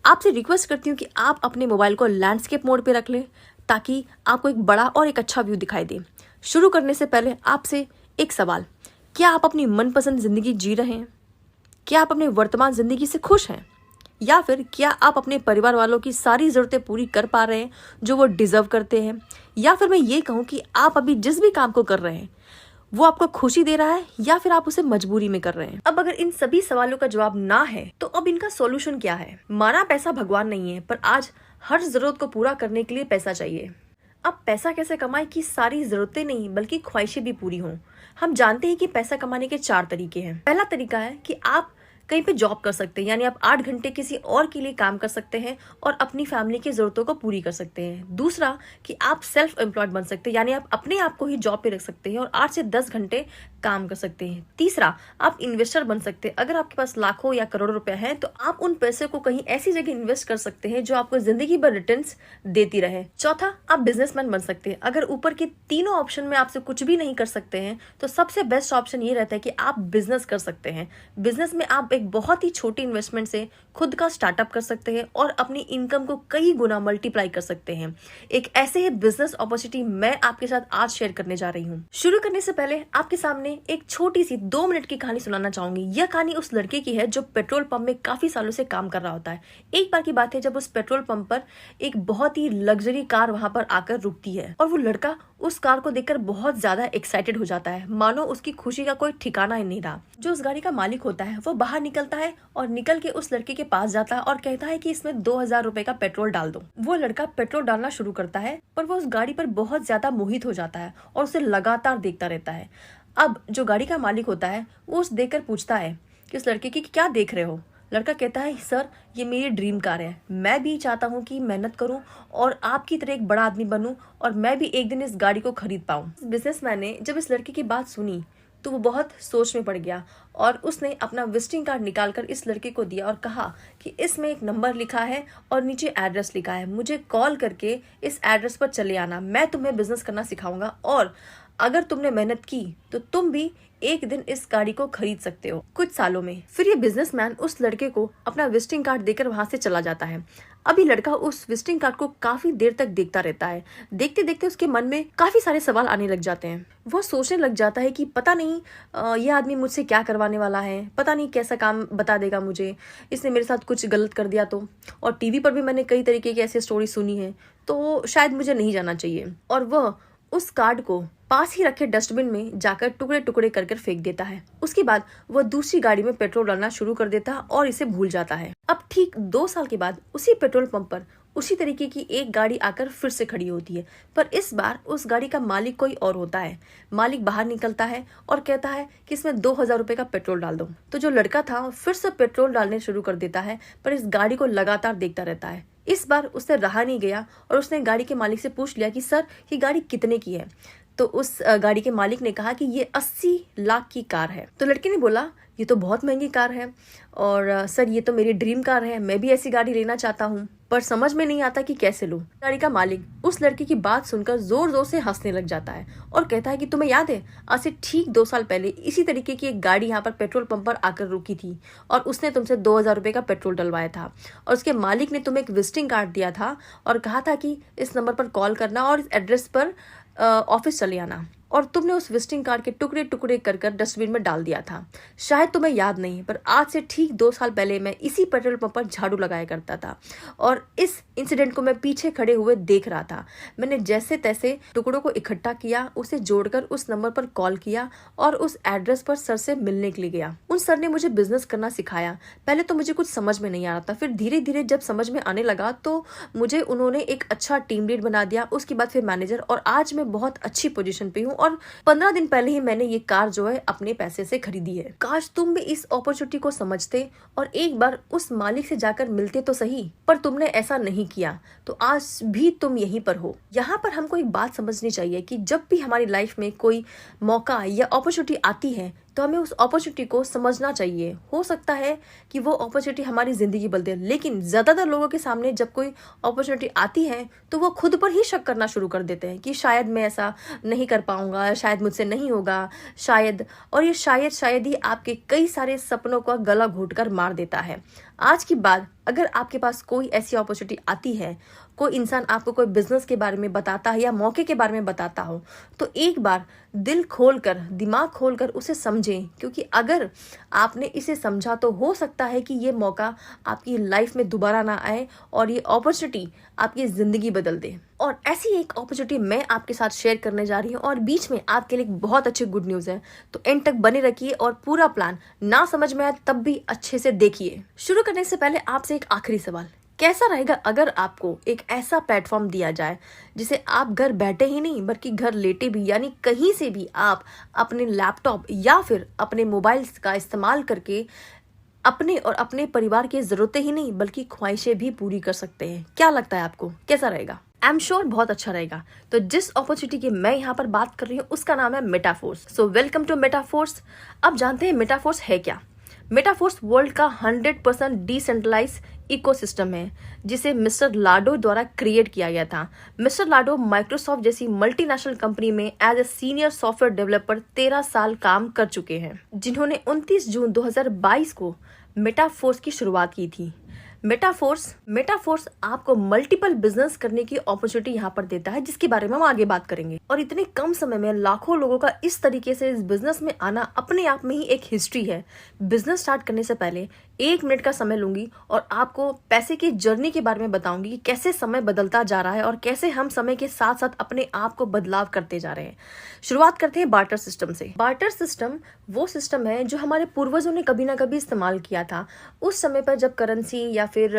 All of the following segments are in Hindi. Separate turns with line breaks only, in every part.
आपसे रिक्वेस्ट करती हूँ कि आप अपने मोबाइल को लैंडस्केप मोड पे रख लें ताकि आपको एक बड़ा और एक अच्छा व्यू दिखाई दे। शुरू करने से पहले आपसे एक सवाल, क्या आप अपनी मनपसंद ज़िंदगी जी रहे हैं? क्या आप अपने वर्तमान ज़िंदगी से खुश हैं? या फिर क्या आप अपने परिवार वालों की सारी ज़रूरतें पूरी कर पा रहे हैं जो वो डिज़र्व करते हैं? या फिर मैं ये कहूँ कि आप अभी जिस भी काम को कर रहे हैं वो आपको खुशी दे रहा है या फिर आप उसे मजबूरी में कर रहे हैं? अब अगर इन सभी सवालों का जवाब ना है तो अब इनका सॉल्यूशन क्या है? माना पैसा भगवान नहीं है, पर आज हर जरूरत को पूरा करने के लिए पैसा चाहिए। अब पैसा कैसे कमाए कि सारी जरूरतें नहीं बल्कि ख्वाहिशें भी पूरी हों? हम जानते हैं कि पैसा कमाने के 4 तरीके हैं। पहला तरीका है कि आप कहीं पे जॉब कर सकते हैं, यानी आप 8 घंटे किसी और के लिए काम कर सकते हैं और अपनी फैमिली की जरूरतों को पूरी कर सकते हैं। दूसरा कि आप सेल्फ एम्प्लॉयड बन सकते हैं, यानी आप अपने आप को ही जॉब पे रख सकते हैं और 8 से 10 घंटे काम कर सकते हैं। तीसरा, आप इन्वेस्टर बन सकते हैं। अगर आपके पास लाखों या करोड़ों रुपए हैं तो आप उन पैसे को कहीं ऐसी जगह इन्वेस्ट कर सकते हैं जो आपको जिंदगी भर रिटर्न्स देती रहे। चौथा, आप बिजनेसमैन बन सकते हैं। अगर ऊपर के तीनों ऑप्शन में आपसे कुछ भी नहीं कर सकते हैं तो सबसे बेस्ट ऑप्शन ये रहता है कि आप बिजनेस कर सकते हैं। बिजनेस में आप एक बहुत ही छोटी इन्वेस्टमेंट से खुद का स्टार्टअप कर सकते हैं और अपनी इनकम को कई गुना मल्टीप्लाई कर सकते हैं। एक ऐसे ही बिजनेस अपॉर्चुनिटी मैं आपके साथ आज शेयर करने जा रही हूँ। शुरू करने से पहले आपके सामने एक छोटी सी 2 मिनट की कहानी सुनाना चाहूंगी। यह कहानी उस लड़के की है जो पेट्रोल पंप में काफी सालों से काम कर रहा होता है। एक बार की बात है जब उस पेट्रोल पंप पर एक बहुत ही लग्जरी कार वहां पर आकर रुकती है और वो लड़का उस कार को देखकर बहुत ज्यादा एक्साइटेड हो जाता है, मानो उसकी खुशी का कोई ठिकाना ही नहीं रहा। जो उस गाड़ी का मालिक होता है वो बाहर निकलता है और निकल के उस लड़के के पास जाता है और कहता है कि इसमें 2000 रुपए का पेट्रोल डाल दो। वो लड़का पेट्रोल डालना शुरू करता है पर वो उस गाड़ी पर बहुत ज्यादा मोहित हो जाता है और उसे लगातार देखता रहता है। अब जो गाड़ी का मालिक होता है वो उस देखकर पूछता है कि उस लड़के की क्या देख रहे हो? लड़का कहता है, सर ये मेरी ड्रीम कार है। मैं भी चाहता हूँ कि मेहनत करूँ और आपकी तरह एक बड़ा आदमी बनूं और मैं भी एक दिन इस गाड़ी को खरीद पाऊँ। बिजनेसमैन ने जब इस लड़के की बात सुनी तो वो बहुत सोच में पड़ गया और उसने अपना विजिटिंग कार्ड निकालकर इस लड़के को दिया और कहा कि इसमें एक नंबर लिखा है और नीचे एड्रेस लिखा है, मुझे कॉल करके इस एड्रेस पर चले आना। मैं तुम्हें बिजनेस करना सिखाऊंगा और अगर तुमने मेहनत की तो तुम भी एक दिन इस गाड़ी को खरीद सकते हो कुछ सालों में। फिर ये बिजनेसमैन उस लड़के को अपना विजिटिंग कार्ड देकर वहां से चला जाता है। अभी लड़का उस विजिटिंग कार्ड को काफी देर तक देखता रहता है। देखते देखते उसके मन में काफी सारे सवाल आने लग जाते हैं। वो सोचने लग जाता है कि पता नहीं ये आदमी मुझसे क्या करवाने वाला है, पता नहीं कैसा काम बता देगा मुझे, इसने मेरे साथ कुछ गलत कर दिया तो। और टीवी पर भी मैंने कई तरीके की ऐसी स्टोरी सुनी है, तो शायद मुझे नहीं जाना चाहिए। और वह उस कार्ड को पास ही रखे डस्टबिन में जाकर टुकड़े टुकड़े कर फेंक देता है। उसके बाद वह दूसरी गाड़ी में पेट्रोल डालना शुरू कर देता है और इसे भूल जाता है। अब ठीक 2 साल के बाद उसी पेट्रोल पंप पर उसी तरीके की एक गाड़ी आकर फिर से खड़ी होती है, पर इस बार उस गाड़ी का मालिक कोई और होता है। मालिक बाहर निकलता है और कहता है कि इसमें 2000 रुपए का पेट्रोल डाल दो। तो जो लड़का था फिर से पेट्रोल डालने शुरू कर देता है, पर इस गाड़ी को लगातार देखता रहता है। इस बार उससे रहा नहीं गया और उसने गाड़ी के मालिक से पूछ लिया कि सर ये गाड़ी कितने की है? तो उस गाड़ी के मालिक ने कहा कि ये 80 लाख की कार है। तो लड़के ने बोला ये तो बहुत महंगी कार है और सर ये तो मेरी ड्रीम कार है, मैं भी ऐसी गाड़ी लेना चाहता हूँ, पर समझ में नहीं आता कि कैसे लूं। गाड़ी का मालिक उस लड़के की बात सुनकर जोर जोर से हंसने लग जाता है और कहता है कि तुम्हें याद है आज से ठीक 2 साल पहले इसी तरीके की एक गाड़ी यहाँ पर पेट्रोल पंप पर आकर रुकी थी और उसने तुमसे 2000 रुपए का पेट्रोल डलवाया था और उसके मालिक ने तुम्हें एक विजिटिंग कार्ड दिया था और कहा था कि इस नंबर पर कॉल करना और इस एड्रेस पर ऑफिस चले आना, और तुमने उस विजिटिंग कार्ड के टुकड़े टुकड़े कर डस्टबिन में डाल दिया था। शायद तुम्हें याद नहीं, पर आज से ठीक 2 साल पहले मैं इसी पेट्रोल पंप पर झाड़ू लगाया करता था और इस इंसिडेंट को मैं पीछे खड़े हुए देख रहा था। मैंने जैसे तैसे टुकड़ों को इकट्ठा किया, उसे जोड़कर उस नंबर पर कॉल किया और उस एड्रेस पर सर से मिलने के लिए गया। उन सर ने मुझे बिजनेस करना सिखाया। पहले तो मुझे कुछ समझ में नहीं आ रहा था, फिर धीरे धीरे जब समझ में आने लगा तो मुझे उन्होंने एक अच्छा टीम लीड बना दिया, उसके बाद फिर मैनेजर, और आज मैं बहुत अच्छी पोजीशन पे हूँ और 15 दिन पहले ही मैंने ये कार जो है अपने पैसे से खरीदी है। काश तुम भी इस अपॉर्चुनिटी को समझते और एक बार उस मालिक से जाकर मिलते तो सही, पर तुमने ऐसा नहीं किया तो आज भी तुम यहीं पर हो। यहाँ पर हमको एक बात समझनी चाहिए कि जब भी हमारी लाइफ में कोई मौका या अपॉर्चुनिटी आती है तो हमें उस अपॉर्चुनिटी को समझना चाहिए। हो सकता है कि वो अपॉर्चुनिटी हमारी जिंदगी बदल दे, लेकिन ज्यादातर लोगों के सामने जब कोई अपॉर्चुनिटी आती है तो वो खुद पर ही शक करना शुरू कर देते हैं कि शायद मैं ऐसा नहीं कर पाऊंगा, शायद मुझसे नहीं होगा, शायद। और ये शायद ही आपके कई सारे सपनों का गला घोटकर मार देता है। आज की बात अगर आपके पास कोई ऐसी अपॉर्चुनिटी आती है, कोई इंसान आपको कोई बिजनेस के बारे में बताता है या मौके के बारे में बताता हो, तो एक बार दिल खोलकर, दिमाग खोलकर उसे समझें, क्योंकि अगर आपने इसे समझा तो हो सकता है कि ये मौका आपकी लाइफ में दोबारा ना आए और ये अपॉर्चुनिटी आपकी ज़िंदगी बदल दे। और ऐसी एक अपॉर्चुनिटी मैं आपके साथ शेयर करने जा रही हूँ और बीच में आपके लिए एक बहुत अच्छी गुड न्यूज़ है, तो एंड तक बने रखिए और पूरा प्लान ना समझ में आए तब भी अच्छे से देखिए। शुरू करने से पहले आपसे एक आखिरी सवाल, कैसा रहेगा अगर आपको एक ऐसा प्लेटफॉर्म दिया जाए जिसे आप घर बैठे ही नहीं बल्कि घर लेटे भी, यानी कहीं से भी आप अपने लैपटॉप या फिर अपने मोबाइल का इस्तेमाल करके अपने और अपने परिवार की ज़रूरतें ही नहीं बल्कि ख्वाहिशें भी पूरी कर सकते हैं। क्या लगता है आपको, कैसा रहेगा? आई एम श्योर बहुत अच्छा रहेगा। तो जिस अपॉर्चुनिटी की मैं यहाँ पर बात कर रही हूँ उसका नाम है Metaforce. So welcome to Metaforce. अब जानते हैं मेटाफोर्स है क्या। मेटाफोर्स वर्ल्ड का 100% डिसेंट्रलाइज इकोसिस्टम है जिसे मिस्टर लाडो द्वारा क्रिएट किया गया था। मिस्टर लाडो माइक्रोसॉफ्ट जैसी मल्टीनेशनल कंपनी में as a senior software developer 13 साल काम कर चुके हैं, जिन्होंने 29 जून 2022 को मेटाफोर्स की शुरुआत की थी। मेटाफोर्स आपको मल्टीपल बिजनेस करने की अपॉर्चुनिटी यहाँ पर देता है, जिसके बारे में हम आगे बात करेंगे। और इतने कम समय में लाखों लोगों का इस तरीके से इस बिजनेस में आना अपने आप में ही एक हिस्ट्री है। बिजनेस स्टार्ट करने से पहले 1 मिनट का समय लूंगी और आपको पैसे की जर्नी के बारे में बताऊंगी कि कैसे समय बदलता जा रहा है और कैसे हम समय के साथ साथ अपने आप को बदलाव करते जा रहे हैं। शुरुआत करते हैं बार्टर सिस्टम से। बार्टर सिस्टम वो सिस्टम है जो हमारे पूर्वजों ने कभी ना कभी इस्तेमाल किया था। उस समय पर जब करेंसी या फिर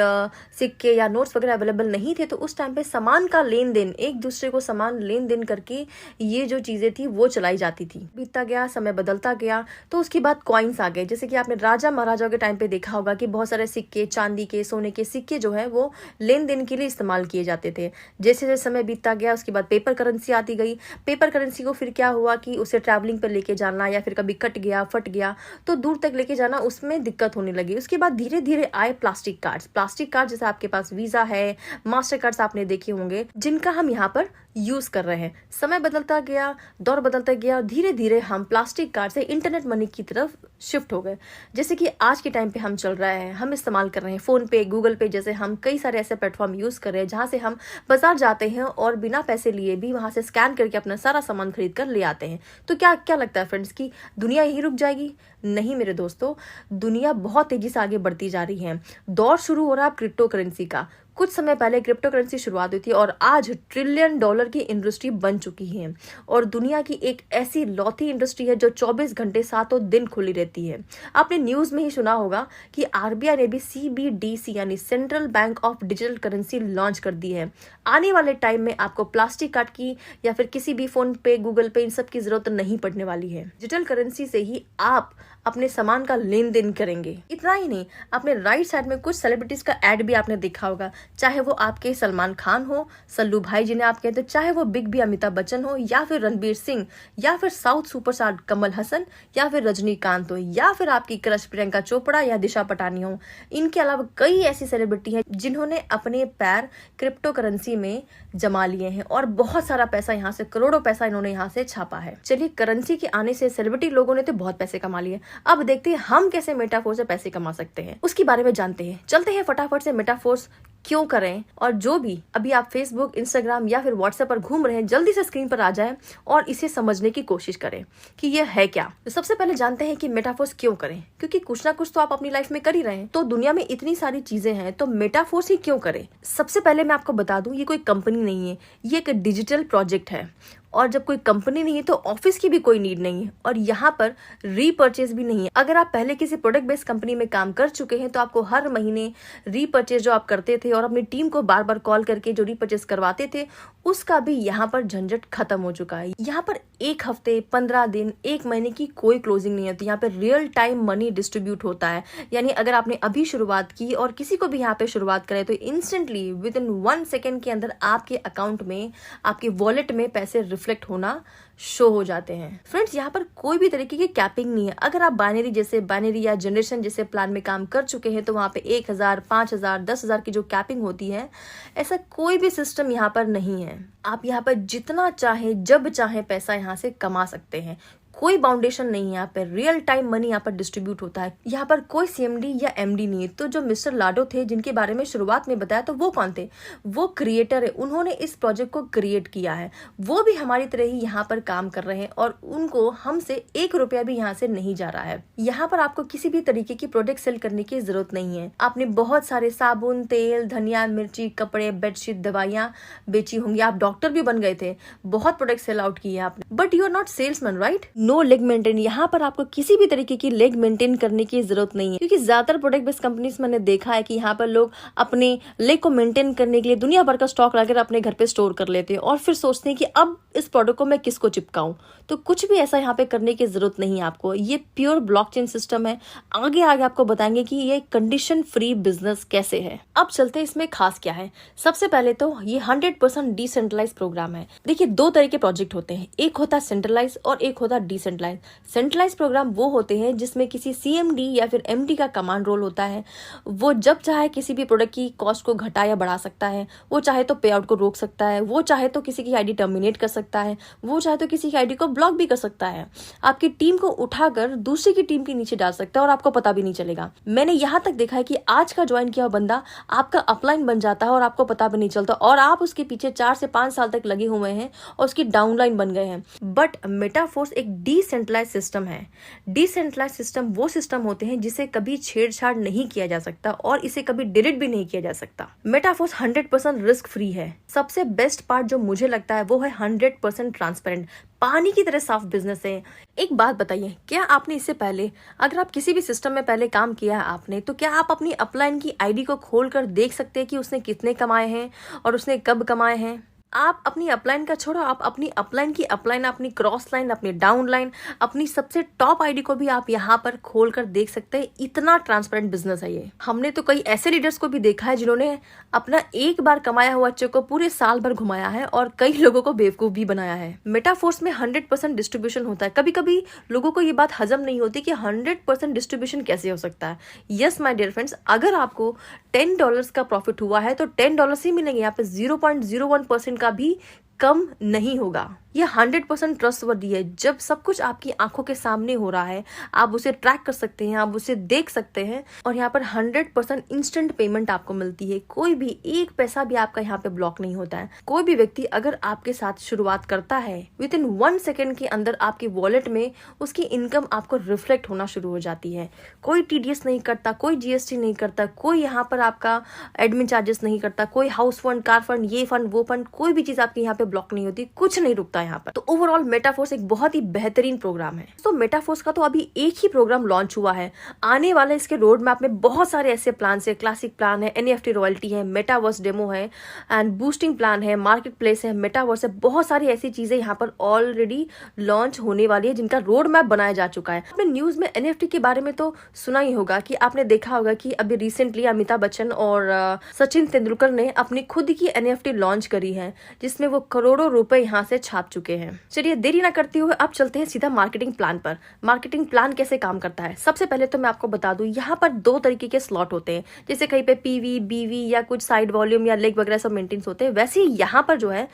सिक्के या नोट्स वगैरह अवेलेबल नहीं थे, तो उस टाइम पे सामान का लेन देन, एक दूसरे को सामान लेन देन करके ये जो चीजें थी वो चलाई जाती थी। बीतता गया, समय बदलता गया, तो उसके बाद कॉइन्स आ गए। जैसे कि आपने राजा महाराजाओं के टाइम पे देखा होगा कि बहुत सारे सिक्के, चांदी के, सोने के सिक्के जो है वो लेन देन के लिए इस्तेमाल किए जाते थे। जैसे जैसे समय बीतता गया उसके बाद पेपर करेंसी आती गई। पेपर करेंसी को फिर क्या हुआ कि उसे ट्रैवलिंग पर लेके जाना या फिर कभी कट गया, फट गया तो दूर तक लेके जाना, उसमें दिक्कत होने लगी। उसके बाद धीरे धीरे आए प्लास्टिक कार्ड, जैसे आपके पास वीजा है, मास्टर कार्ड्स आपने देखे होंगे, जिनका हम यहाँ पर यूज कर रहे हैं। समय बदलता गया, दौर बदलता गया और धीरे धीरे हम प्लास्टिक कार्ड से इंटरनेट मनी की तरफ शिफ्ट हो गए। जैसे कि आज के टाइम पे हम चल रहे हैं, हम इस्तेमाल कर रहे हैं फोन पे, गूगल पे, जैसे हम कई सारे ऐसे प्लेटफॉर्म यूज कर रहे हैं जहां से हम बाजार जाते हैं और बिना पैसे लिए भी वहां से स्कैन करके अपना सारा सामान खरीद कर ले आते हैं। तो क्या लगता है फ्रेंड्स कि दुनिया यहीं रुक जाएगी? नहीं मेरे दोस्तों, दुनिया बहुत तेजी से आगे बढ़ती जा रही है। दौर शुरू हो रहा है क्रिप्टो करेंसी का। कुछ समय पहले क्रिप्टो करेंसी शुरुआत हुई थी और आज $1 ट्रिलियन की इंडस्ट्री बन चुकी है और दुनिया की एक ऐसी लौती इंडस्ट्री है जो 24 घंटे सातों दिन खुली रहती है। आपने न्यूज में ही सुना होगा कि आरबीआई ने भी CBDC यानी central bank of digital currency launch कर दी है। आने वाले टाइम में आपको प्लास्टिक कार्ड की या फिर किसी भी फोन पे, गूगल पे, इन सब की जरूरत नहीं पड़ने वाली है। डिजिटल करेंसी से ही आप अपने सामान का लेन देन करेंगे। इतना ही नहीं, आपने राइट साइड में कुछ सेलिब्रिटीज का एड भी आपने देखा होगा, चाहे वो आपके सलमान खान हो, सल्लू भाई जिन्हें आप कहते हैं, चाहे वो बिग बी अमिताभ बच्चन हो, या फिर रणबीर सिंह, या फिर साउथ सुपरस्टार कमल हसन, या फिर रजनीकांत हो, या फिर आपकी क्रश प्रियंका चोपड़ा या दिशा पटानी हो। इनके अलावा कई ऐसी सेलिब्रिटी हैं जिन्होंने अपने पैर क्रिप्टो करेंसी में जमा लिए हैं और बहुत सारा पैसा यहाँ से, करोड़ों पैसा इन्होंने यहाँ से छापा है। चलिए, करेंसी के आने से सेलिब्रिटी लोगों ने तो बहुत पैसे कमा लिए, अब देखते हैं हम कैसे मेटाफोर्स से पैसे कमा सकते हैं, उसके बारे में जानते हैं। चलते हैं फटाफट से मेटाफोर्स क्यों करें, और जो भी अभी आप फेसबुक, इंस्टाग्राम या फिर व्हाट्सएप पर घूम रहे हैं, जल्दी से स्क्रीन पर आ जाएं और इसे समझने की कोशिश करें कि ये है क्या। तो सबसे पहले जानते हैं कि मेटाफोर्स क्यों करें, क्योंकि कुछ ना कुछ तो आप अपनी लाइफ में कर ही रहे हैं। तो दुनिया में इतनी सारी चीजें हैं, तो मेटाफोर्स ही क्यों करें। सबसे पहले मैं आपको बता दूं, ये कोई कंपनी नहीं है, ये एक डिजिटल प्रोजेक्ट है। और जब कोई कंपनी नहीं है तो ऑफिस की भी कोई नीड नहीं है और यहाँ पर रीपर्चेज भी नहीं है। अगर आप पहले किसी प्रोडक्ट बेस्ड कंपनी में काम कर चुके हैं तो आपको हर महीने रीपर्चेज जो आप करते थे और अपनी टीम को बार बार कॉल करके जो रीपर्चेज करवाते थे, उसका भी यहाँ पर झंझट खत्म हो चुका है। यहाँ पर 1 हफ्ते, 15 दिन, 1 महीने की कोई क्लोजिंग नहीं होती। यहाँ पे रियल टाइम मनी डिस्ट्रीब्यूट होता है, यानी अगर आपने अभी शुरुआत की और किसी को भी यहाँ पे शुरुआत करे तो इंस्टेंटली विद इन 1 सेकेंड के अंदर आपके अकाउंट में, आपके वॉलेट में पैसे रिफ्लेक्ट होना शो हो जाते हैं। फ्रेंड्स, यहाँ पर कोई भी तरीके की कैपिंग नहीं है। अगर आप बाइनरी या जनरेशन जैसे प्लान में काम कर चुके हैं तो वहाँ पे 1000, 5000, 10,000 की जो कैपिंग होती है, ऐसा कोई भी सिस्टम यहाँ पर नहीं है। आप यहाँ पर जितना चाहे, जब चाहे पैसा यहाँ से कमा सकते हैं। कोई बाउंडेशन नहीं है, यहाँ पे रियल टाइम मनी यहाँ पर डिस्ट्रीब्यूट होता है। यहाँ पर कोई सीएमडी या एमडी नहीं है। तो जो मिस्टर लाडो थे जिनके बारे में शुरुआत में बताया, तो वो कौन थे? वो क्रिएटर है, उन्होंने इस प्रोजेक्ट को क्रिएट किया है। वो भी हमारी तरह ही यहाँ पर काम कर रहे हैं और उनको हमसे 1 रुपया भी यहाँ से नहीं जा रहा है। यहाँ पर आपको किसी भी तरीके की प्रोडक्ट सेल करने की जरूरत नहीं है। आपने बहुत सारे साबुन, तेल, धनिया, मिर्ची, कपड़े, बेडशीट, दवाइयाँ बेची होंगी, आप डॉक्टर भी बन गए थे, बहुत प्रोडक्ट सेल आउट किए आपने, but you are not salesman, right? No leg maintain, यहाँ पर आपको किसी भी तरीके की लेग मेंटेन करने की जरूरत नहीं है, क्योंकि ज्यादातर प्रोडक्ट बेस्ड कंपनीज मैंने देखा है कि यहाँ पर लोग अपने लेग को मेंटेन करने के लिए दुनिया भर का स्टॉक लाकर अपने घर पे स्टोर कर लेते हैं और फिर सोचते हैं कि अब इस प्रोडक्ट को मैं किसको चिपकाऊं। तो कुछ भी ऐसा यहाँ पे करने की जरूरत नहीं है आपको। ये प्योर ब्लॉकचेन सिस्टम है। आगे आगे आपको बताएंगे कि ये कंडीशन फ्री बिजनेस कैसे है। अब चलते हैं इसमें खास क्या है। सबसे पहले तो ये 100% डिसेंट्रलाइज प्रोग्राम है। देखिए, 2 तरह के प्रोजेक्ट होते हैं, एक होता है सेंट्रलाइज और एक होता है डिसेंट्रलाइज। सेंट्रलाइज प्रोग्राम वो होते हैं जिसमें किसी सीएमडी या फिर एमडी का कमांड रोल होता है। वो जब चाहे किसी भी प्रोडक्ट की कॉस्ट को घटा या बढ़ा सकता है, वो चाहे तो पे आउट को रोक सकता है, वो चाहे तो किसी की आईडी टर्मिनेट कर सकता है, वो चाहे तो किसी की आईडी को ब्लॉक भी कर सकता है। आपकी टीम को उठाकर दूसरी की टीम के नीचे डाल सकता है और आपको पता भी नहीं चलेगा। मैंने यहाँ तक देखा है कि आज का ज्वाइन किया बंदा आपका अपलाइन बन जाता है और आपको पता भी नहीं चलता, और आप उसके पीछे 4 से 5 साल तक लगे हुए हैं और उसकी डाउनलाइन बन गए हैं। बट मेटाफोर्स एक डिसेंट्रलाइज सिस्टम है। डिसेंट्रलाइज सिस्टम वो सिस्टम होते हैं जिसे कभी छेड़छाड़ नहीं किया जा सकता और इसे कभी डिलीट भी नहीं किया जा सकता। मेटाफोर्स 100% रिस्क फ्री है। सबसे बेस्ट पार्ट जो मुझे लगता है वो है 100% ट्रांसपेरेंट, पानी की तरह साफ बिजनेस है। एक बात बताइए, क्या आपने इससे पहले, अगर आप किसी भी सिस्टम में पहले काम किया है आपने, तो क्या आप अपनी अपलाइन की आईडी को खोलकर देख सकते हैं कि उसने कितने कमाए हैं और उसने कब कमाए हैं? आप अपनी अपलाइन का छोड़ो, आप अपनी अपलाइन की अपलाइन, अपनी क्रॉस लाइन, अपनी डाउन लाइन, अपनी सबसे टॉप आईडी को भी आप यहाँ पर खोल कर देख सकते हैं। इतना ट्रांसपेरेंट बिजनेस है ये। हमने तो कई ऐसे लीडर्स को भी देखा है जिन्होंने अपना एक बार कमाया हुआ चेक को पूरे साल भर घुमाया है और कई लोगों को बेवकूफ भी बनाया है। मेटाफोर्स में 100% डिस्ट्रीब्यूशन होता है। कभी कभी लोगों को ये बात हजम नहीं होती कि 100% डिस्ट्रीब्यूशन कैसे हो सकता है। यस माय डियर फ्रेंड्स, अगर आपको $10 का प्रॉफिट हुआ है तो $10 ही मिलेंगे। यहाँ पे 0.01% का भी कम नहीं होगा। ये 100% ट्रस्टवर्दी है। जब सब कुछ आपकी आंखों के सामने हो रहा है, आप उसे ट्रैक कर सकते हैं, आप उसे देख सकते हैं, और यहाँ पर 100% इंस्टेंट पेमेंट आपको मिलती है। कोई भी एक पैसा भी आपका यहाँ पे ब्लॉक नहीं होता है। कोई भी व्यक्ति अगर आपके साथ शुरुआत करता है, विद इन 1 सेकेंड के अंदर आपके वॉलेट में उसकी इनकम आपको रिफ्लेक्ट होना शुरू हो जाती है। कोई टीडीएस नहीं करता, कोई जीएसटी नहीं करता, कोई यहाँ पर आपका एडमिन चार्जेस नहीं करता, कोई हाउस फंड, कार फंड, ये फंड, वो फंड, कोई भी चीज आपकी यहाँ पे ब्लॉक नहीं होती, कुछ नहीं रुकता यहाँ पर। तो ओवरऑल मेटाफोर्स एक बहुत ही बेहतरीन प्रोग्राम है। तो मेटाफोर्स का तो अभी एक ही प्रोग्राम लॉन्च हुआ है। आने वाले इसके रोड मैप में बहुत सारे ऐसे प्लान है। क्लासिक प्लान है, एनईएफटी रॉयल्टी है, मेटावर्स डेमो है, एंड बूस्टिंग प्लान है, मार्केट प्लेस है, मेटावर्स है। बहुत सारी ऐसी चीजें यहाँ पर ऑलरेडी लॉन्च होने वाली है जिनका रोड मैप बनाया जा चुका है। आपने न्यूज में एनईएफटी के बारे में तो सुना ही होगा कि आपने देखा होगा कि अभी रिसेंटली अमिताभ बच्चन और सचिन तेंदुलकर ने अपनी खुद की एनईएफटी लॉन्च करी है, जिसमें वो करोड़ों रुपए यहाँ से छाप चुके हैं। चलिए देरी ना करते हुए अब चलते हैं सीधा मार्केटिंग प्लान पर। मार्केटिंग प्लान कैसे काम करता है, सबसे पहले तो मैं आपको बता दूं, यहाँ पर 2 तरीके के स्लॉट होते हैं। जैसे कहीं पे पीवी, बीवी या कुछ साइड वॉल्यूम या लेग वगैरह सब मेंटेन्स होते हैं, वैसे ही यहाँ पर जो है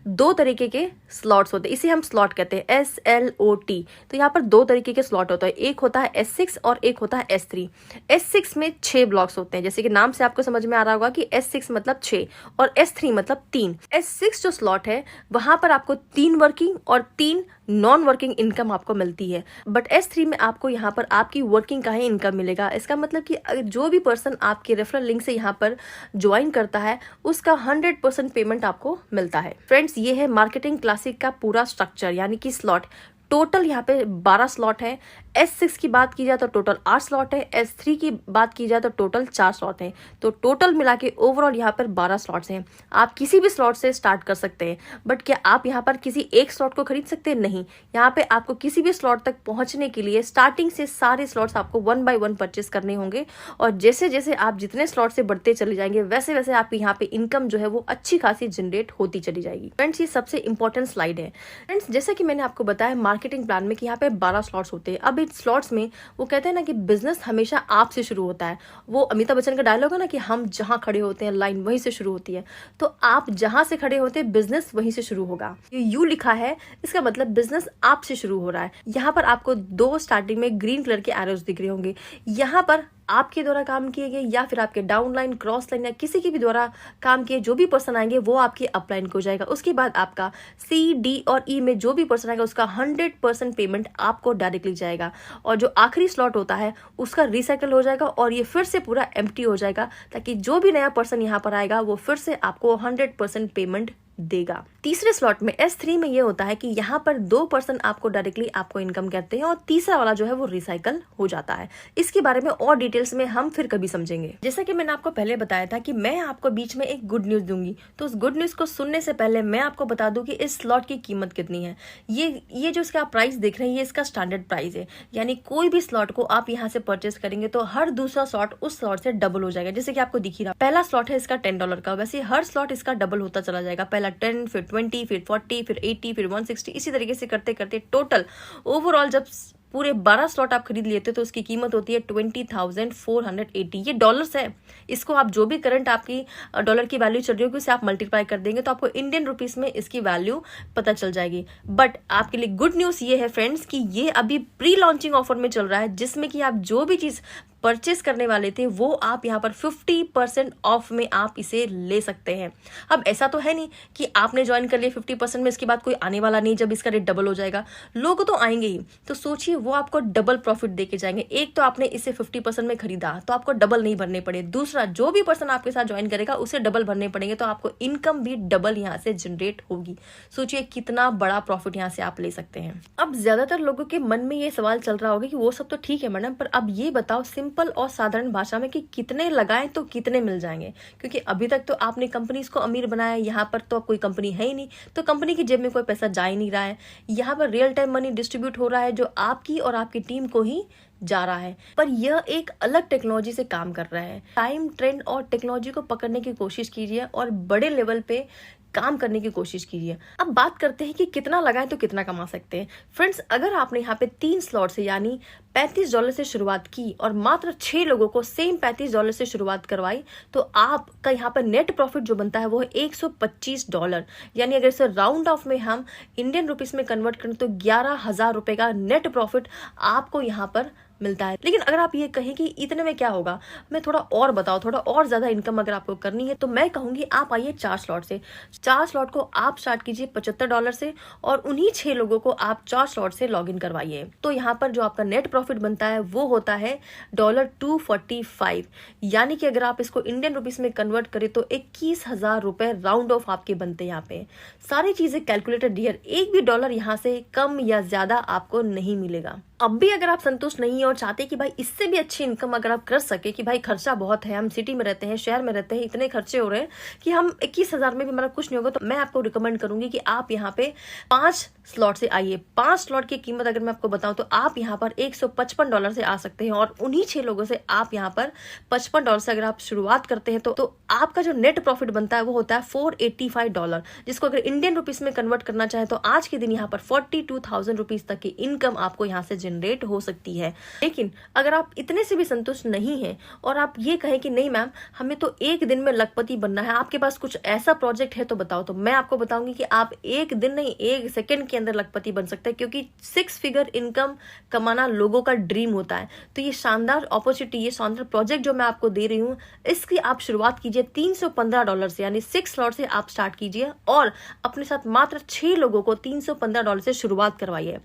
2 तरीके के स्लॉट्स होते हैं। इसे हम स्लॉट कहते हैं, SLOT। तो यहाँ पर 2 तरीके के स्लॉट होता है, एक होता है S6 और एक होता है S3। S6 में 6 ब्लॉक्स होते हैं, जैसे कि नाम से आपको समझ में आ रहा होगा कि S6 मतलब 6 और S3 मतलब 3। S6 जो स्लॉट है वहां पर आपको 3 वर्किंग और 3 नॉन वर्किंग इनकम आपको मिलती है। बट S3 में आपको यहाँ पर आपकी वर्किंग का ही इनकम मिलेगा। इसका मतलब कि जो भी पर्सन आपके रेफरल लिंक से यहाँ पर ज्वाइन करता है उसका 100% पेमेंट आपको मिलता है। फ्रेंड्स, ये है मार्केटिंग क्लासिक का पूरा स्ट्रक्चर, यानी कि स्लॉट। टोटल यहाँ पे 12 स्लॉट है। S6 की बात की जाए तो टोटल 8 स्लॉट है, S3 की बात की जाए तो टोटल 4 स्लॉट है। तो टोटल मिला के ओवरऑल यहाँ पर 12 स्लॉट्स हैं। आप किसी भी स्लॉट से स्टार्ट कर सकते हैं, बट क्या आप यहाँ पर किसी एक स्लॉट को खरीद सकते हैं? नहीं। यहाँ पे आपको किसी भी स्लॉट तक पहुंचने के लिए स्टार्टिंग से सारे स्लॉट्स आपको 1 by 1 परचेस करने होंगे, और जैसे जैसे आप जितने स्लॉट से बढ़ते चले जाएंगे वैसे वैसे आपकी यहाँ पे इनकम जो है वो अच्छी खासी जनरेट होती चली जाएगी। फ्रेंड्स, ये सबसे इंपॉर्टेंट स्लाइड है। फ्रेंड्स, जैसे कि मैंने आपको बताया मार्केटिंग प्लान में कि यहाँ पे 12 स्लॉट्स होते हैं। अब भी स्लॉट्स में वो कहते हैं ना कि बिजनेस हमेशा आपसे शुरू होता है। वो अमिताभ बच्चन का डायलॉग है ना कि हम जहाँ खड़े होते हैं लाइन वहीं से शुरू होती है। तो आप जहाँ से खड़े होते हैं बिजनेस वहीं से शुरू होगा। ये यू लिखा है, इसका मतलब बिजनेस आपसे शुरू हो रहा है। यहाँ पर आपको 2 स्टार्टिंग में ग्रीन कलर के एरोज दिख रहे होंगे। यहाँ पर आपके द्वारा काम किए गए या फिर आपके डाउन लाइन, क्रॉस लाइन या किसी की भी द्वारा काम किए जो भी पर्सन आएंगे वो आपके अपलाइन को जाएगा। उसके बाद आपका सी, डी और ई में जो भी पर्सन आएगा उसका 100% पेमेंट आपको डायरेक्टली जाएगा। और जो आखिरी स्लॉट होता है उसका रिसाइकल हो जाएगा और ये फिर से पूरा एम्प्टी हो जाएगा, ताकि जो भी नया पर्सन यहाँ पर आएगा वो फिर से आपको 100% पेमेंट देगा। तीसरे स्लॉट में S3 में ये होता है कि यहाँ पर 2 पर्सन आपको डायरेक्टली आपको इनकम करते हैं और तीसरा वाला जो है वो रिसाइकल हो जाता है। इसके बारे में और डिटेल्स में हम फिर कभी समझेंगे। जैसा कि मैंने आपको पहले बताया था कि मैं आपको बीच में एक गुड न्यूज दूंगी, तो उस गुड न्यूज को सुनने से पहले मैं आपको बता दूं कि इस स्लॉट की कीमत कितनी है। ये जो इसका प्राइस देख रहे हैं ये इसका स्टैंडर्ड प्राइस है, यानी कोई भी स्लॉट को आप यहाँ से परचेस करेंगे तो हर दूसरा स्लॉट उस स्लॉट से डबल हो जाएगा। जैसे कि आपको दिख ही रहा, पहला स्लॉट है इसका $10 का, वैसे हर स्लॉट इसका डबल होता चला जाएगा। पहला 10, फिर 20, फिर 40, फिर 80, फिर 160, इसी तरीके से करते करते टोटल ओवरऑल जब पूरे 12 स्लॉट आप खरीद लेते तो उसकी कीमत होती है 20,480। ये डॉलर्स है। इसको आप जो भी करंट आपकी डॉलर की वैल्यू चल रही होगी उसे आप मल्टीप्लाई कर देंगे तो आपको इंडियन रुपीस में इसकी वैल्यू पता चल जाएगी। बट आपके लिए गुड न्यूज ये है फ्रेंड्स कि ये अभी प्री लॉन्चिंग ऑफर में चल रहा है, जिसमें कि आप जो भी चीज परचेस करने वाले थे वो आप यहाँ पर 50% ऑफ में आप इसे ले सकते हैं। अब ऐसा तो है नहीं कि आपने ज्वाइन कर लिया 50% में, इसके बाद कोई आने वाला नहीं जब इसका रेट डबल हो जाएगा। लोग तो आएंगे ही, तो सोचिए वो आपको डबल प्रॉफिट देके जाएंगे। एक तो आपने इसे 50% में खरीदा तो आपको डबल नहीं भरने पड़े, दूसरा जो भी पर्सन आपके साथ ज्वाइन करेगा उसे डबल भरने पड़ेंगे, तो आपको इनकम भी डबल यहाँ से जनरेट होगी। सोचिए कितना बड़ा प्रॉफिट यहाँ से आप ले सकते हैं। अब ज्यादातर लोगों के मन में ये सवाल चल रहा होगा कि वो सब तो ठीक है मैडम, पर अब ये बताओ सिंपल और साधारण भाषा में कि कितने लगाएं तो कितने मिल जाएंगे, क्योंकि अभी तक तो आपने कंपनीज को अमीर बनाया, यहाँ पर तो अब कोई कंपनी है ही नहीं, तो कंपनी की जेब में कोई पैसा जा ही नहीं रहा है। यहाँ पर रियल टाइम मनी डिस्ट्रीब्यूट हो रहा है जो आपकी और आपकी टीम को ही जा रहा है, पर यह एक अलग टेक्नोलॉजी से काम कर रहा है। टाइम, ट्रेंड और टेक्नोलॉजी को पकड़ने की कोशिश कीजिए और बड़े लेवल पे काम करने की कोशिश कीजिए। अब बात करते हैं कि कितना लगाएं तो कितना कमा सकते हैं। फ्रेंड्स, अगर आपने यहाँ पे 3 स्लॉट से यानी $35 से शुरुआत की और मात्र 6 लोगों को सेम $35 से शुरुआत करवाई, तो आपका यहाँ पर नेट प्रॉफिट जो बनता है वो है $125। यानी अगर इसे राउंड ऑफ में हम इंडियन रुपीस में कन्वर्ट करें तो 11,000 रुपए का नेट प्रॉफिट आपको यहाँ पर मिलता है। लेकिन अगर आप ये कहें कि इतने में क्या होगा, मैं थोड़ा और बताओ, थोड़ा और ज्यादा इनकम अगर आपको करनी है, तो मैं कहूंगी आप आइए 4 स्लॉट से। 4 स्लॉट को आप स्टार्ट कीजिए $75 से और उन्हीं 6 लोगों को आप 4 स्लॉट से लॉग इन करवाइए। तो यहाँ पर जो आपका नेट प्रॉफिट बनता है वो होता है $245। यानी कि अगर आप इसको इंडियन रुपीस में कन्वर्ट करें तो 21,000 रुपए राउंड ऑफ आपके बनते हैं। यहाँ पे सारी चीजें कैलकुलेटेड हियर, एक भी डॉलर यहाँ से कम या ज्यादा आपको नहीं मिलेगा। अब भी अगर आप संतुष्ट नहीं है और चाहते कि भाई इससे भी अच्छी इनकम अगर आप कर सके, कि भाई खर्चा बहुत है, हम सिटी में रहते हैं, शहर में रहते हैं, इतने खर्चे हो रहे हैं कि हम 21,000 में भी हमारा कुछ नहीं होगा, तो मैं आपको रिकमेंड करूंगी कि आप यहाँ पे 5 स्लॉट से आइए। 5 स्लॉट की कीमत अगर मैं आपको बताऊं तो आप यहाँ पर $155 से आ सकते हैं और उन्हीं 6 लोगों से आप यहाँ पर $55 से अगर आप शुरुआत करते हैं तो आपका जो नेट प्रॉफिट बनता है वो होता है $485, जिसको अगर इंडियन रुपीस में कन्वर्ट करना चाहे तो आज के दिन यहाँ पर 42,000 रुपीज तक की इनकम आपको यहाँ से जनरेट हो सकती है। लेकिन अगर आप इतने से भी संतुष्ट नहीं हैं और आप ये कहें कि नहीं मैम हमें तो एक दिन में लखपति बनना है, आपके पास कुछ ऐसा प्रोजेक्ट है तो बताओ, तो मैं आपको बताऊंगी कि आप एक दिन नहीं 1 सेकंड के अंदर लखपति बन सकते हैं, क्योंकि 6 फिगर इनकम कमाना लोगों का ड्रीम होता है। तो ये शानदार अपॉर्चुनिटी, ये शानदार प्रोजेक्ट जो मैं आपको दे रही हूँ, इसकी आप शुरुआत कीजिए $315 से, यानी 6 स्लॉट से आप स्टार्ट कीजिए और अपने साथ मात्र 6 लोगों को $315 से शुरुआत करवाइए।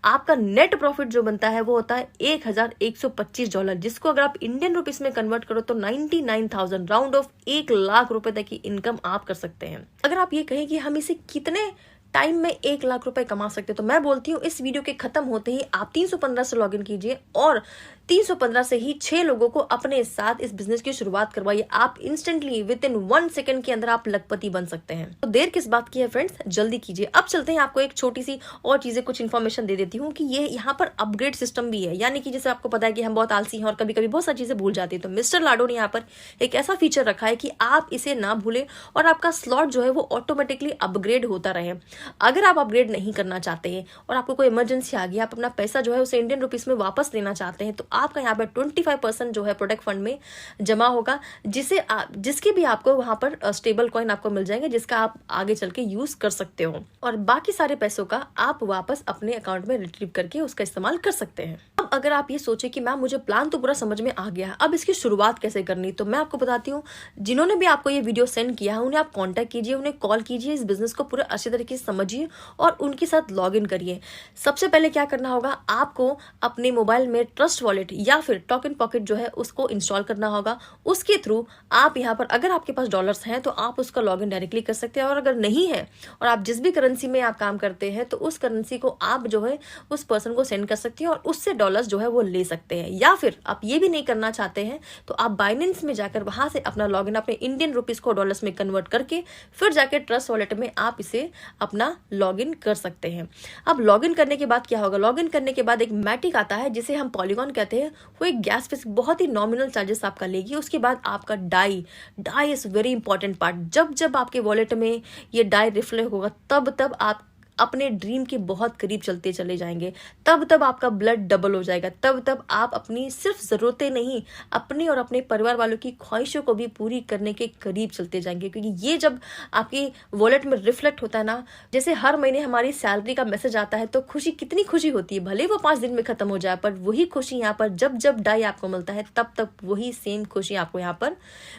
आपका नेट प्रॉफिट जो बनता है वो होता है $1,125, जिसको अगर आप इंडियन रुपीस में कन्वर्ट करो तो 99,000 राउंड ऑफ 1 लाख रुपए तक की इनकम आप कर सकते हैं। अगर आप ये कहें कि हम इसे कितने टाइम में 1 लाख रुपए कमा सकते हैं, तो मैं बोलती हूँ इस वीडियो के खत्म होते ही आप 315 से लॉगिन कीजिए और 315 से ही 6 लोगों को अपने साथ इस बिजनेस की शुरुआत करवाइए। आप इंस्टेंटली विद इन 1 सेकंड के अंदर आप लखपति बन सकते हैं। तो देर किस बात की है फ्रेंड्स, जल्दी कीजिए। अब चलते हैं, आपको एक छोटी सी और चीजें कुछ इन्फॉर्मेशन दे देती हूँ कि ये यहाँ पर अपग्रेड सिस्टम भी है। यानी कि जैसे आपको पता है कि हम बहुत आलसी हैं और कभी कभी बहुत सारी चीजें भूल जाती है, तो मिस्टर लाडो ने यहाँ पर एक ऐसा फीचर रखा है कि आप इसे ना भूलें और आपका स्लॉट जो है वो ऑटोमेटिकली अपग्रेड होता रहे। अगर आप अपग्रेड नहीं करना चाहते हैं और आपको कोई इमरजेंसी आ गई, आप अपना पैसा जो है उसे इंडियन रुपीस में वापस लेना चाहते हैं, तो आपका यहाँ पर 25% जो है प्रोटेक्ट फंड में जमा होगा, जिसके भी आपको वहां पर स्टेबल कॉइन आपको मिल जाएंगे, जिसका आप आगे चल के यूज कर सकते हो और बाकी सारे पैसों का आप वापस अपने अकाउंट में रिट्रीव करके उसका इस्तेमाल कर सकते हैं। अब अगर आप ये सोचे कि मैम मुझे प्लान तो पूरा समझ में आ गया, अब इसकी शुरुआत कैसे करनी, तो मैं आपको बताती हूँ। जिन्होंने भी आपको ये वीडियो सेंड किया है उन्हें आप कांटेक्ट कीजिए, उन्हें कॉल कीजिए, इस बिजनेस को पूरा अच्छी तरीके से समझिए और उनके साथ लॉग इन करिए। सबसे पहले क्या करना होगा, आपको अपने मोबाइल में ट्रस्ट वॉलेट या फिर टोकन पॉकेट जो है उसको इंस्टॉल करना होगा। उसके थ्रू आप यहाँ पर अगर आपके पास डॉलर्स हैं तो आप उसका लॉग इन डायरेक्टली कर सकते हैं, और अगर नहीं है और आप जिस भी करेंसी में आप काम करते हैं तो उस करेंसी को आप जो है उस पर्सन को सेंड कर सकते हैं और उससे डॉलर्स जो है वो ले सकते हैं। या फिर आप ये भी नहीं करना चाहते हैं तो आप बाइनेंस में जाकर वहां से अपना लॉग इन अपने इंडियन रुपीज को डॉलर्स में कन्वर्ट करके फिर जाके ट्रस्ट वॉलेट में आप इसे अपना लॉग इन कर सकते हैं। अब लॉग इन करने के बाद क्या होगा, लॉग इन करने के बाद एक मैटिक आता है जिसे हम पॉलीगॉन कहते हैं, वो एक गैस फीस बहुत ही नॉमिनल चार्जेस आपका लेगी। उसके बाद आपका die is very important part. जब आपके वॉलेट में ये डाई रिफ्लेक्ट होगा तब आप अपने ड्रीम के बहुत करीब चलते चले जाएंगे, तब आपका ब्लड डबल हो जाएगा, तब आप अपनी सिर्फ जरूरतें नहीं अपनी और अपने परिवार वालों की ख्वाहिशों को भी पूरी करने के करीब चलते जाएंगे। क्योंकि ये जब आपकी वॉलेट में रिफ्लेक्ट होता है ना, जैसे हर महीने हमारी सैलरी का मैसेज आता है तो खुशी, कितनी खुशी होती है, भले वो 5 दिन में खत्म हो जाए, पर वही खुशी यहाँ पर जब डाई आपको मिलता है तब वही सेम खुशी आपको यहाँ पर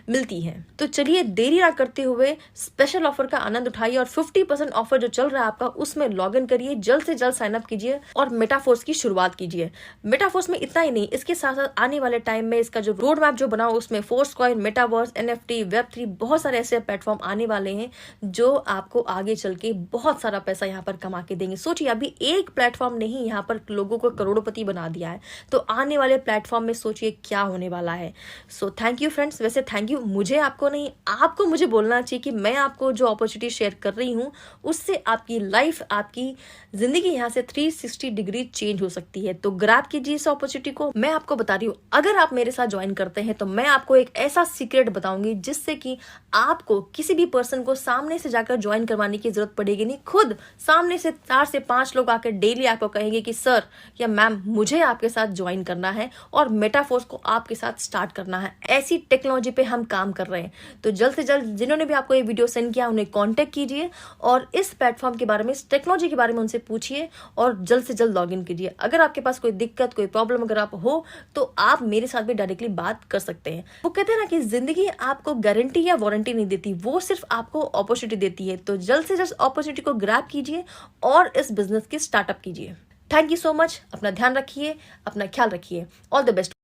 मिलती है। तो चलिए देरी ना करते हुए स्पेशल ऑफर का आनंद उठाइए और 50% ऑफर जो चल रहा है आपका उसमें लॉग इन करिए, जल्द से जल्द साइन अप कीजिए और मेटाफोर्स की शुरुआत कीजिए। मेटाफोर्स में इतना ही नहीं, इसके साथ साथ आने वाले टाइम में इसका जो रोड मैप जो बना उसमें force coin, metaverse, NFT, Web3 बहुत सारे ऐसे प्लेटफॉर्म आने वाले हैं जो आपको आगे चल के बहुत सारा पैसा यहाँ पर कमा के देंगे। सोचिए अभी एक प्लेटफॉर्म ने ही यहाँ पर लोगों को करोड़पति बना दिया है, तो आने वाले प्लेटफॉर्म में सोचिए क्या होने वाला है। So thank you friends. वैसे थैंक यू मुझे आपको नहीं, आपको मुझे बोलना चाहिए कि मैं आपको जो अपॉर्चुनिटी शेयर कर रही हूँ उससे आपकी लाइफ, आपकी जिंदगी यहाँ से 360 डिग्री चेंज हो सकती है। तो ग्रैब कीजिए इस अपॉर्चुनिटी को। मैं आपको बता रही हूँ, अगर आप मेरे साथ ज्वाइन करते हैं तो मैं आपको एक ऐसा सीक्रेट बताऊंगी जिससे कि आपको किसी भी पर्सन को सामने से जाकर ज्वाइन करवाने की जरूरत पड़ेगी नहीं। खुद सामने से 4 से 5 लोग आकर डेली आपको कहेंगे कि सर या मैम मुझे आपके साथ ज्वाइन करना है और मेटाफोर्स को आपके साथ स्टार्ट करना है। ऐसी टेक्नोलॉजी पे हम काम कर रहे हैं। तो जल्द से जल्द जिन्होंने भी आपको ये वीडियो सेंड किया उन्हें कॉन्टेक्ट कीजिए और इस प्लेटफॉर्म के बारे में, इस टेक्नोलॉजी के बारे में उनसे पूछिए और जल्द से जल्द लॉग इन कीजिए। अगर आपके पास कोई दिक्कत, कोई प्रॉब्लम अगर आप हो तो आप मेरे साथ भी डायरेक्टली बात कर सकते हैं। वो कहते हैं ना कि जिंदगी आपको गारंटी या वारंटी नहीं देती, वो सिर्फ आपको अपॉर्चुनिटी देती है। तो जल्द से जल्द अपॉर्चुनिटी को ग्रैब कीजिए और इस बिजनेस की स्टार्टअप कीजिए। Thank you so much. अपना ध्यान रखिए, अपना ख्याल रखिए। All the best.